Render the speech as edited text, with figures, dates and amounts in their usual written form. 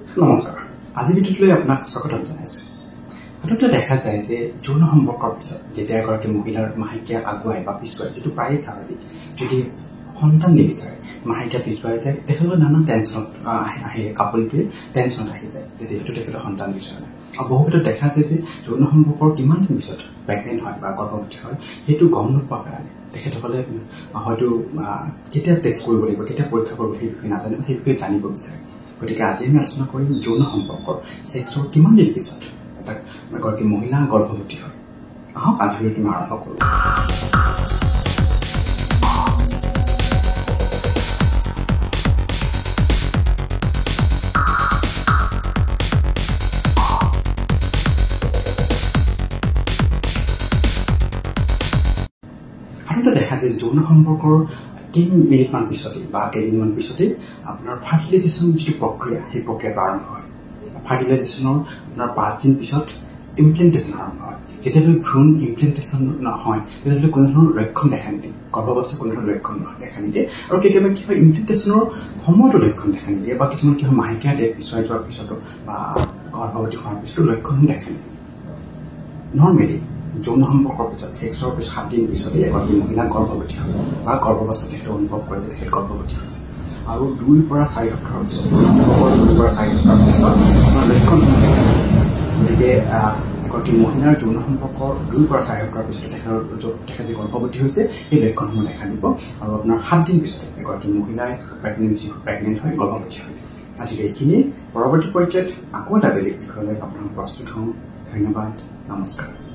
নমস্কাৰ আজি ভিডিঅ'টোলৈ আপোনাক স্বাগতম জনাইছো। সাধাৰণতে দেখা যায় যে যৌন সম্পৰ্কৰ পিছত যেতিয়া এগৰাকী মহিলাৰ মাহেকীয়া আগুৱাই বা পিছুৱাই যিটো প্ৰায় স্বাভাৱিক যদি সন্তান নিবিচাৰে মাহেকীয়া পিছুৱাই যায় তেখেতৰ নানা টেনশ্যনত আহে কাপোৰটোৱে টেনশ্যনত আহি যায় যে যিহেতু তেখেতৰ সন্তান বিচৰা নাই আৰু বহু ক্ষেত্ৰত দেখা যায় যে যৌন সম্পৰ্কৰ কিমান দিন পিছত প্ৰেগনেণ্ট হয় বা গৰ্ভৱতী হয় সেইটো গম নোপোৱাৰ কাৰণে তেখেতসকলে হয়তো কেতিয়া টেষ্ট কৰিব লাগিব কেতিয়া পৰীক্ষা কৰিব সেই বিষয়ে নাজানে বা সেই বিষয়ে জানিব বিচাৰে। গতিকে আজি আমি আলোচনা কৰিম যৌন সম্পৰ্কৰ ছেক্সৰ কিমান দিন পিছত এগৰাকী মহিলা গৰ্ভৱতী হয়। আহক আজি ভিডিঅ'টো আৰম্ভ কৰোঁ। সাধাৰণতে দেখা যায় যৌন সম্পৰ্কৰ কেইমিনিটমান পিছতে বা কেইদিনমান পিছতে আপোনাৰ ফাৰ্টিলাইজেশ্যন যিটো প্ৰক্ৰিয়া সেই প্ৰক্ৰিয়াটো আৰম্ভ হয়। ফাৰ্টিলাইজেশ্যনৰ আপোনাৰ 5 দিন পিছত ইমপ্লেণ্টেশ্যন আৰম্ভ হয়। যেতিয়ালৈ ভ্ৰূণ ইমপ্লেণ্টেশ্যন নহয় তেতিয়ালৈ কোনো ধৰণৰ লক্ষণ দেখা নিদিয়ে, গৰ্ভাৱস্থাৰ কোনো ধৰণৰ লক্ষণ দেখা নিদিয়ে আৰু কেতিয়াবা কি হয় ইমপ্লেণ্টেশ্যনৰ সময়তো লক্ষণ দেখা নিদিয়ে বা কিছুমান কি হয় মাহেকীয়া ডেট পিছুৱাই যোৱাৰ পিছতো বা গৰ্ভৱতী হোৱাৰ পিছতো লক্ষণ দেখা নিদিয়ে। নৰ্মেলি যৌন সম্পৰ্কৰ পিছত ছেক্সৰ পিছত 7 দিন পিছতে এগৰাকী মহিলা গৰ্ভৱতী হয় বা গৰ্ভাৱস্থা তেখেতে অনুভৱ কৰে যে তেখেত গৰ্ভৱতী হৈছে আৰু 2 পৰা 4 সপ্তাহৰ পিছত যৌন সম্পৰ্কৰ 2 পৰা 4 সপ্তাহৰ পিছত আপোনাৰ লক্ষণসমূহ দেখা দিয়ে। গতিকে এগৰাকী মহিলাৰ যৌন সম্পৰ্কৰ 2 পৰা 4 সপ্তাহৰ পিছতে তেখেত যে গৰ্ভৱতী হৈছে সেই লক্ষণসমূহ দেখা দিব আৰু আপোনাৰ 7 দিন পিছতে এগৰাকী মহিলাই প্ৰেগনেণ্ট হয় গৰ্ভৱতী হয়। আজিকালি এইখিনি পৰৱৰ্তী পৰ্যায়ত আকৌ এটা বেলেগ বিষয়লৈ আপোনাক প্ৰস্তুত হওঁ। ধন্যবাদ, নমস্কাৰ।